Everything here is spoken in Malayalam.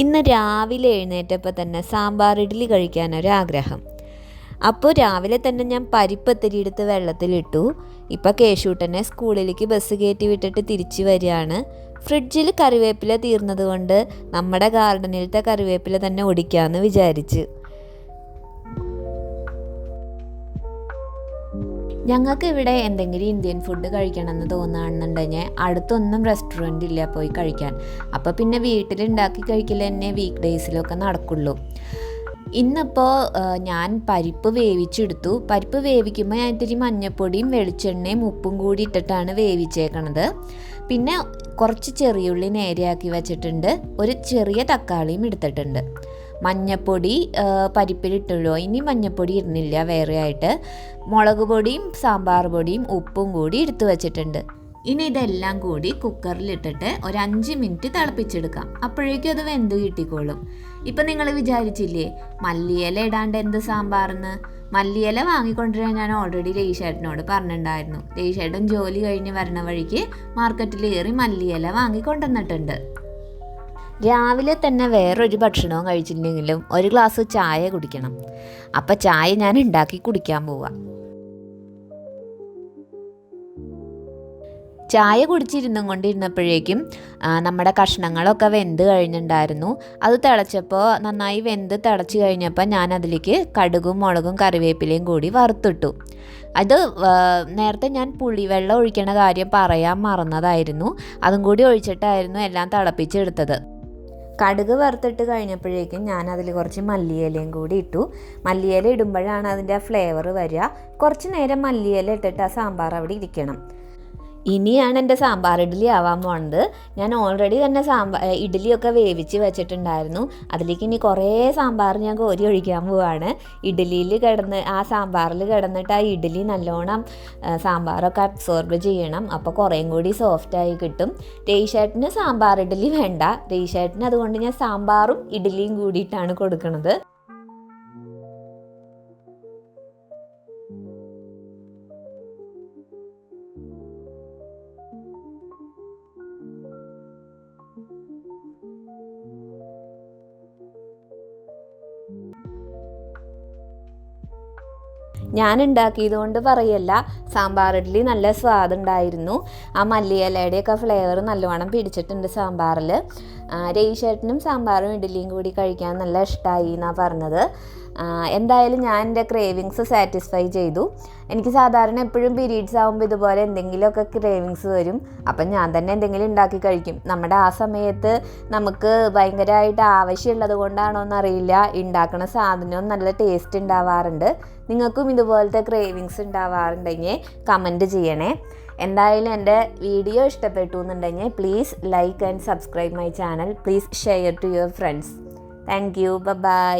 ഇന്ന് രാവിലെ എഴുന്നേറ്റപ്പോൾ തന്നെ സാമ്പാർ ഇഡ്ഡലി കഴിക്കാനൊരാഗ്രഹം. അപ്പോൾ രാവിലെ തന്നെ ഞാൻ പരിപ്പത്തിരി എടുത്ത് വെള്ളത്തിലിട്ടു. ഇപ്പോൾ കേശൂട്ടനെ സ്കൂളിലേക്ക് ബസ് കയറ്റി വിട്ടിട്ട് തിരിച്ചു വരികയാണ്. ഫ്രിഡ്ജിൽ കറിവേപ്പില തീർന്നത് കൊണ്ട് നമ്മുടെ ഗാർഡനിലത്തെ കറിവേപ്പില തന്നെ ഒടിക്കാമെന്ന് വിചാരിച്ച്. ഞങ്ങൾക്ക് ഇവിടെ എന്തെങ്കിലും ഇന്ത്യൻ ഫുഡ് കഴിക്കണമെന്ന് തോന്നുകയാണെന്നുണ്ടെങ്കിൽ അടുത്തൊന്നും റെസ്റ്റോറൻ്റ് ഇല്ല പോയി കഴിക്കാൻ. അപ്പോൾ പിന്നെ വീട്ടിലുണ്ടാക്കി കഴിക്കൽ തന്നെ വീക്ക് ഡേയ്സിലൊക്കെ നടക്കുള്ളൂ. ഇന്നിപ്പോൾ ഞാൻ പരിപ്പ് വേവിച്ചെടുത്തു. പരിപ്പ് വേവിക്കുമ്പോൾ ഞാൻ ഇത്തിരി മഞ്ഞൾപ്പൊടിയും വെളിച്ചെണ്ണയും ഉപ്പും കൂടി ഇട്ടിട്ടാണ് വേവിച്ചേക്കണത്. പിന്നെ കുറച്ച് ചെറിയുള്ളി നേരെയാക്കി വെച്ചിട്ടുണ്ട്. ഒരു ചെറിയ തക്കാളിയും എടുത്തിട്ടുണ്ട്. മഞ്ഞൾപ്പൊടി പരിപ്പിലിട്ടുള്ളൂ, ഇനി മഞ്ഞൾപ്പൊടി ഇടുന്നില്ല. വേറെ ആയിട്ട് മുളക് പൊടിയും സാമ്പാർ പൊടിയും ഉപ്പും കൂടി എടുത്തു വച്ചിട്ടുണ്ട്. ഇനി ഇതെല്ലാം കൂടി കുക്കറിലിട്ടിട്ട് ഒരു 5 മിനിറ്റ് തിളപ്പിച്ചെടുക്കാം. അപ്പോഴേക്കും അത് വെന്ത് കിട്ടിക്കോളും. ഇപ്പം നിങ്ങൾ വിചാരിച്ചില്ലേ മല്ലിയില ഇടാണ്ട് എന്ത് സാമ്പാറെന്ന്? മല്ലിയില വാങ്ങിക്കൊണ്ടുവരാൻ ഞാൻ ഓൾറെഡി രേഷേട്ടനോട് പറഞ്ഞിട്ടുണ്ടായിരുന്നു. രേഷേട്ടൻ ജോലി കഴിഞ്ഞ് വരണ വഴിക്ക് മാർക്കറ്റിൽ കയറി മല്ലിയില വാങ്ങിക്കൊണ്ടുവന്നിട്ടുണ്ട്. രാവിലെ തന്നെ വേറൊരു ഭക്ഷണവും കഴിച്ചില്ലെങ്കിലും ഒരു ഗ്ലാസ് ചായ കുടിക്കണം. അപ്പം ചായ ഞാൻ ഉണ്ടാക്കി കുടിക്കാൻ പോവാം. ചായ കുടിച്ചിരുന്നും കൊണ്ടിരുന്നപ്പോഴേക്കും നമ്മുടെ കഷ്ണങ്ങളൊക്കെ വെന്ത് കഴിഞ്ഞിട്ടുണ്ടായിരുന്നു. അത് തിളച്ചപ്പോൾ നന്നായി വെന്ത് തിളച്ച് കഴിഞ്ഞപ്പോൾ ഞാൻ അതിലേക്ക് കടുകും മുളകും കറിവേപ്പിലയും കൂടി വറുത്തിട്ടു. അത് നേരത്തെ ഞാൻ പുളിവെള്ളം ഒഴിക്കണ കാര്യം പറയാൻ മറന്നതായിരുന്നു. അതും കൂടി ഒഴിച്ചിട്ടായിരുന്നു എല്ലാം തിളപ്പിച്ചെടുത്തത്. കടുക് വറുത്തിട്ട് കഴിഞ്ഞപ്പോഴേക്കും ഞാൻ അതിൽ കുറച്ച് മല്ലിയിലയും കൂടി ഇട്ടു. മല്ലിയില ഇടുമ്പോഴാണ് അതിൻ്റെ ആ ഫ്ലേവർ വരിക. കുറച്ച് നേരം മല്ലിയില ഇട്ടിട്ട് ആ സാമ്പാർ അവിടെ ഇരിക്കണം. ഇനിയാണ് എൻ്റെ സാമ്പാർ ഇഡ്ഡലി ആവാൻ പോകുന്നത്. ഞാൻ ഓൾറെഡി തന്നെ ഇഡ്ഡലിയൊക്കെ വേവിച്ച് വെച്ചിട്ടുണ്ടായിരുന്നു. അതിലേക്ക് ഇനി കുറേ സാമ്പാർ ഞാൻ കോരി ഒഴിക്കാൻ പോവാണ്. ഇഡ്ഡലിയിൽ കിടന്ന് ആ സാമ്പാറിൽ കിടന്നിട്ട് ആ ഇഡ്ഡലി നല്ലോണം സാമ്പാറൊക്കെ അബ്സോർബ് ചെയ്യണം. അപ്പോൾ കുറേയും കൂടി സോഫ്റ്റായി കിട്ടും. രേഷേട്ടന് സാമ്പാർ ഇഡ്ഡലി വേണ്ട. രേഷേട്ടന് അതുകൊണ്ട് ഞാൻ സാമ്പാറും ഇഡ്ഡലിയും കൂടിയിട്ടാണ് കൊടുക്കുന്നത്. ഞാൻ ഉണ്ടാക്കിയത് കൊണ്ട് പറയല്ല, സാമ്പാർ ഇഡ്ഡലി നല്ല സ്വാദുണ്ടായിരുന്നു. ആ മല്ലിയിലയുടെയൊക്കെ ഫ്ലേവർ നല്ലവണ്ണം പിടിച്ചിട്ടുണ്ട് സാമ്പാറിൽ. രേഷേട്ടനും സാമ്പാറും ഇഡ്ഡലിയും കൂടി കഴിക്കാൻ നല്ല ഇഷ്ടമായി എന്നാണ് പറഞ്ഞത്. എന്തായാലും ഞാൻ എൻ്റെ ക്രേവിങ്സ് സാറ്റിസ്ഫൈ ചെയ്തു. എനിക്ക് സാധാരണ എപ്പോഴും പീരീഡ്സ് ആകുമ്പോൾ ഇതുപോലെ എന്തെങ്കിലുമൊക്കെ ക്രേവിങ്സ് വരും. അപ്പം ഞാൻ തന്നെ എന്തെങ്കിലും ഉണ്ടാക്കി കഴിക്കും. നമ്മുടെ ആ സമയത്ത് നമുക്ക് ഭയങ്കരമായിട്ട് ആവശ്യമുള്ളത് കൊണ്ടാണോ എന്നറിയില്ല, ഉണ്ടാക്കുന്ന സാധനവും നല്ല ടേസ്റ്റ് ഉണ്ടാവാറുണ്ട്. നിങ്ങൾക്കും ഇതുപോലത്തെ ക്രേവിങ്സ് ഉണ്ടാവാറുണ്ടെങ്കിൽ കമൻറ്റ് ചെയ്യണേ. എന്തായാലും എൻ്റെ വീഡിയോ ഇഷ്ടപ്പെട്ടു എന്നുണ്ടെങ്കിൽ please like and subscribe my channel. Please share to your friends. Thank you. By.